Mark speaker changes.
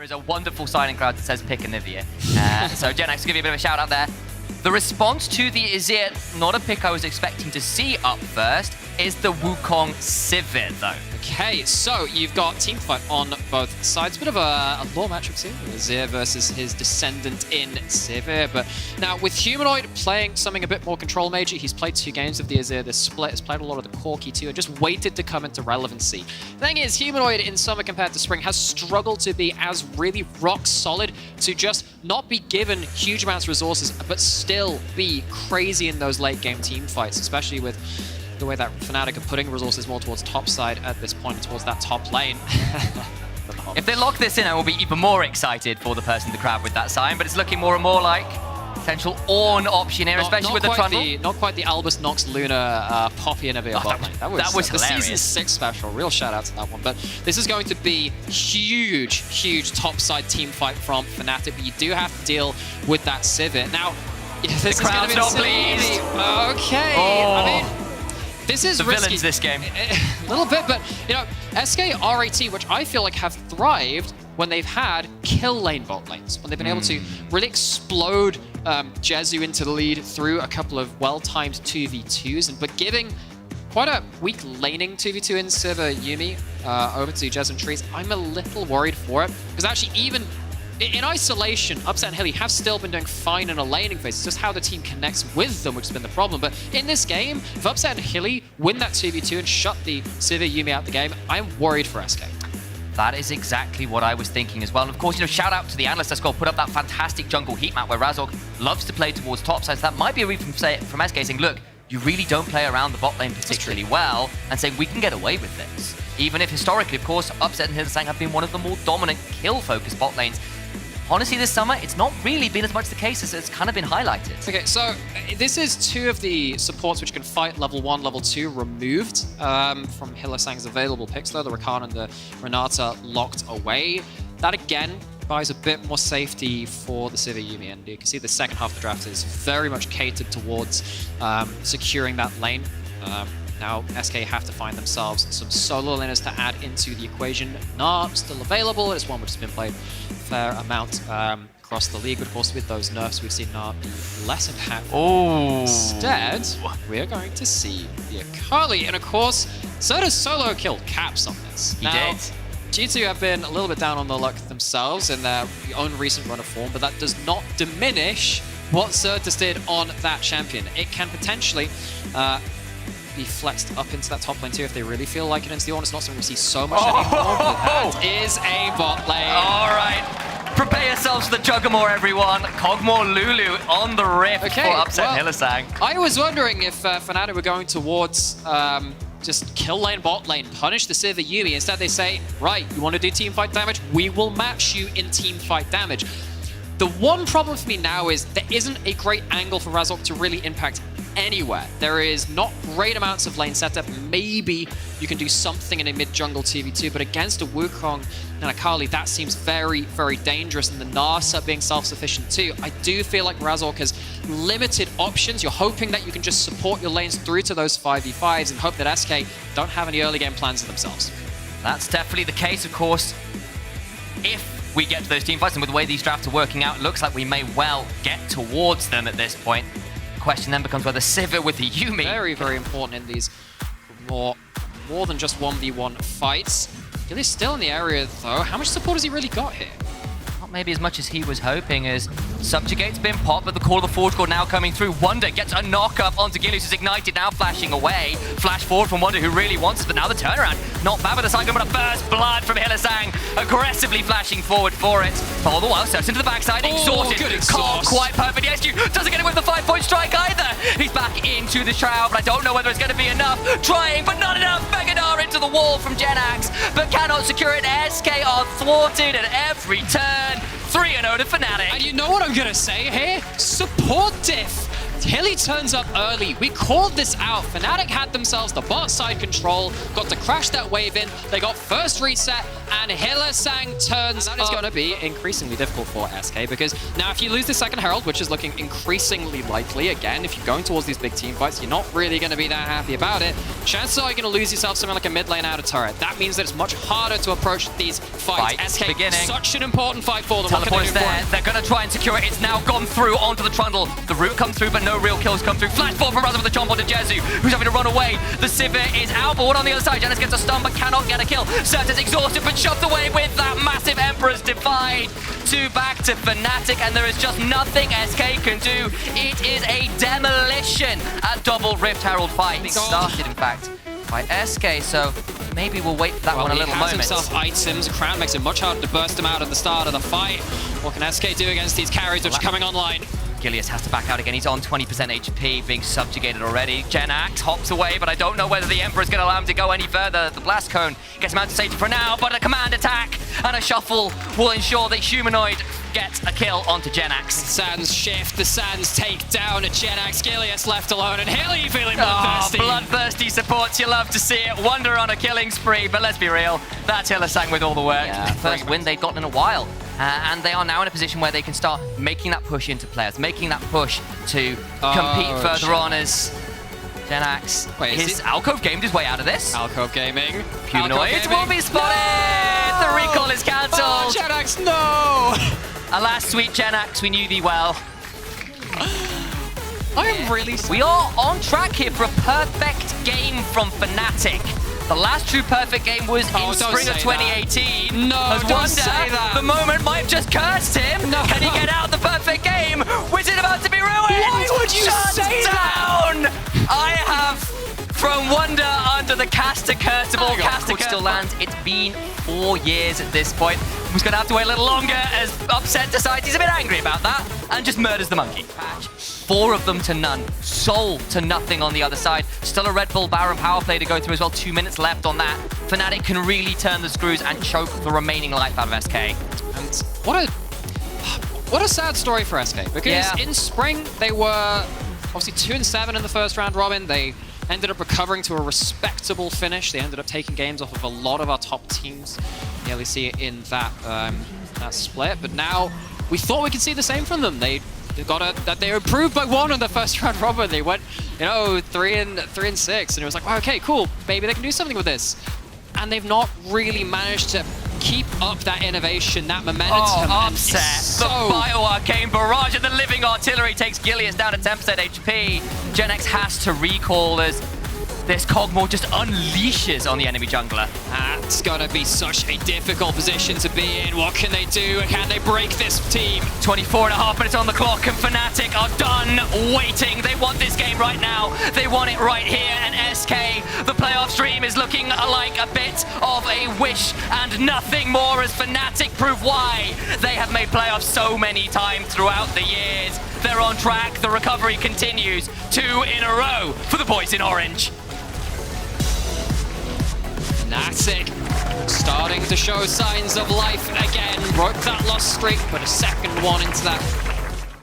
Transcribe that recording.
Speaker 1: There is a wonderful signing crowd that says pick Anivia. So Genax, give you a bit of a shout out there. The response to the Azir, not a pick I was expecting to see up first, is the Wukong Sivir though.
Speaker 2: Okay, so you've got teamfight on both sides. Bit of a lore matchup here. Azir versus his descendant in Sivir. But now with Humanoid playing something a bit more control major, he's played 2 games of the Azir. The split has played a lot of the Corki too, and just waited to come into relevancy. The thing is, Humanoid in summer compared to spring has struggled to be as really rock solid, to just not be given huge amounts of resources, but still be crazy in those late game team fights, especially with the way that Fnatic are putting resources more towards top side at this point, towards that top lane.
Speaker 1: If they lock this in, I will be even more excited for the person in the crowd with that sign, but it's looking more and more like potential Ornn option here, especially with the Trundle.
Speaker 2: Not quite the Albus Nox Luna Poppy Anivia bot lane. That was the
Speaker 1: hilarious.
Speaker 2: Season 6 special. Real shout out to that one. But this is going to be huge top side team fight from Fnatic, but you do have to deal with that Sivir. Now, this
Speaker 1: the crowd's not pleased.
Speaker 2: Okay.
Speaker 1: Oh.
Speaker 2: I mean, this is
Speaker 1: the
Speaker 2: risky.
Speaker 1: Villains this game.
Speaker 2: A little bit, but you know, SK RAT, which I feel like have thrived when they've had kill lane bot lanes, when they've been able to really explode Jezu into the lead through a couple of well-timed 2v2s, but giving quite a weak laning 2v2 in Sivir Yuumi over to Jezu and Trees. I'm a little worried for it, because actually even in isolation, Upset and Hilly have still been doing fine in a laning phase. It's just how the team connects with them, which has been the problem. But in this game, if Upset and Hilly win that 2v2 and shut the Sivir Yuumi out the game, I'm worried for SK.
Speaker 1: That is exactly what I was thinking as well. And of course, you know, shout out to the analyst SK put up that fantastic jungle heat map where Razork loves to play towards top side. So that might be a read from SK saying, look, you really don't play around the bot lane particularly well, and saying we can get away with this. Even if historically, of course, Upset and Hylissang have been one of the more dominant kill-focused bot lanes. Honestly, this summer, it's not really been as much the case as it's kind of been highlighted.
Speaker 2: Okay, so this is 2 of the supports which can fight level 1, level 2 removed from Hylissang's available picks, though. The Rakan and the Renata locked away. That, again, buys a bit more safety for the Sivir Yuumi, and you can see the second half of the draft is very much catered towards securing that lane. Now, SK have to find themselves some solo laners to add into the equation. Not still available. It's one which has been played a fair amount across the league. But of course, with those nerfs, we've seen Gnar be less impactful.
Speaker 1: Oh.
Speaker 2: Instead, we're going to see the Akali. And of course, Zerda's solo killed Caps on this.
Speaker 1: He did.
Speaker 2: G2 have been a little bit down on the luck themselves in their own recent run of form, but that does not diminish what Zerdas did on that champion. It can potentially be flexed up into that top lane too if they really feel like it into the Ornn. It's not something we see so much anymore, but that is a bot lane.
Speaker 1: All right. Prepare yourselves for the Juggermore, everyone. Kog'Maw Lulu on the rift for Upset Hylissang.
Speaker 2: I was wondering if Fnatic were going towards just kill lane, bot lane, punish the Sivir Yuumi. Instead they say, right, you want to do team fight damage? We will match you in team fight damage. The one problem for me now is there isn't a great angle for Razork to really impact anywhere. There is not great amounts of lane setup. Maybe you can do something in a mid-jungle 2v2, but against a Wukong and Akali, that seems very dangerous, and the Narsa being self-sufficient too. I do feel like Razork has limited options. You're hoping that you can just support your lanes through to those 5v5s and hope that SK don't have any early game plans for themselves.
Speaker 1: That's definitely the case, of course. If we get to those team fights, and with the way these drafts are working out, it looks like we may well get towards them at this point. The question then becomes whether Sivir with the Yuumi.
Speaker 2: Very important in these more than just 1v1 fights. He's still in the area though. How much support has he really got here?
Speaker 1: Not maybe as much as he was hoping, as Subjugate's been popped, but the Call of the Forge Core now coming through. Wonder gets a knock-up onto Gilius, who's ignited, now flashing away. Flash forward from Wonder, who really wants it, but now the turnaround. Not bad with the cycle, but a first blood from Hylissang, aggressively flashing forward for it. But all the while, steps into the backside, exhausted. Can't quite perfect. Yes, you doesn't get it with the 5-point strike either. He's back into the Shroud, but I don't know whether it's going to be enough. Trying, but not enough. Mega Gnar into the wall from Genax, but cannot secure it. SK are thwarted at every turn. 3-0 to Fnatic.
Speaker 2: And you know what I'm going to say here? Support diff. Hilly turns up early. We called this out. Fnatic had themselves the bot side control, got to crash that wave in. They got first reset, and Hylissang turns up. That is going to be increasingly difficult for SK, because now if you lose the second Herald, which is looking increasingly likely, again, if you're going towards these big team fights, you're not really going to be that happy about it. Chances are you're going to lose yourself something like a mid lane out of turret. That means that it's much harder to approach these fights. SK,
Speaker 1: beginning.
Speaker 2: Such an important fight for them.
Speaker 1: Teleport is there. They're going to try and secure it. It's now gone through onto the Trundle. The root comes through, but no real kills come through. Flash forward from Raza with the chomp onto Jezu, who's having to run away. The Sivir is out, but on the other side, Janus gets a stun, but cannot get a kill. Certes exhausted, but shoved away with that massive Emperor's Divide. 2 back to Fnatic, and there is just nothing SK can do. It is a demolition at double Rift Herald fight. It started, in fact, by SK, so maybe we'll wait for that one a little moment.
Speaker 2: He has himself items. A crown makes it much harder to burst him out at the start of the fight. What can SK do against these carries which are coming online?
Speaker 1: Gilius has to back out again. He's on 20% HP, being subjugated already. Jenax hops away, but I don't know whether the Emperor's going to allow him to go any further. The Blast Cone gets him out to safety for now, but a command attack and a shuffle will ensure that Humanoid gets a kill onto Jenax.
Speaker 2: Sands shift, the Sands take down a Jenax. Gilius left alone, and Hilly feeling bloodthirsty.
Speaker 1: Oh, bloodthirsty supports, you love to see it. Wonder on a killing spree, but let's be real, that's Hylissang with all the work.
Speaker 2: Yeah,
Speaker 1: first win they've gotten in a while. And they are now in a position where they can start making that push into players, making that push to compete further on as Jenax. His Alcove gamed his way out of this.
Speaker 2: Alcove Gaming.
Speaker 1: Humanoid will be spotted! No! The recall is cancelled!
Speaker 2: Oh, Jenax, no!
Speaker 1: Alas, sweet Jenax, we knew thee well.
Speaker 2: I am really sorry.
Speaker 1: We are on track here for a perfect game from Fnatic. The last true perfect game was in spring of 2018.
Speaker 2: No, don't say that.
Speaker 1: The moment might have just cursed him.
Speaker 2: No.
Speaker 1: Can he get out the perfect game? Was it about to be ruined?
Speaker 2: Why would you say
Speaker 1: down? I have thrown Wonder under the caster curse of all caster curse. Still lands. It's been 4 years at this point. He's going to have to wait a little longer as Upset decides he's a bit angry about that and just murders the monkey. 4 of them to none. Soul to nothing on the other side. Still a Red Bull Baron power play to go through as well. 2 minutes left on that. Fnatic can really turn the screws and choke the remaining life out of SK.
Speaker 2: And what a sad story for SK, because in spring they were obviously 2-7 in the first round robin. They ended up recovering to a respectable finish. They ended up taking games off of a lot of our top teams. You nearly see it in that that split, but now we thought we could see the same from them. They were improved by 1 in the first round robin. They went, 3-6, and it was like, wow, okay, cool, maybe they can do something with this. And they've not really managed to keep up that innovation, that momentum.
Speaker 1: Oh, Upset. The Bio-Arcane Barrage and the Living Artillery takes Gilius down to 10% HP. Jenax has to recall as this Kog'Maw just unleashes on the enemy jungler.
Speaker 2: That's gonna be such a difficult position to be in. What can they do? Can they break this team?
Speaker 1: 24.5 minutes on the clock, and Fnatic are done waiting. They want this game right now. They want it right here, and SK, the playoff stream, is looking like a bit of a wish and nothing more as Fnatic prove why they have made playoffs so many times throughout the years. They're on track. The recovery continues. 2 in a row for the boys in orange.
Speaker 2: Fnatic starting to show signs of life again. Broke that lost streak, but a second one into that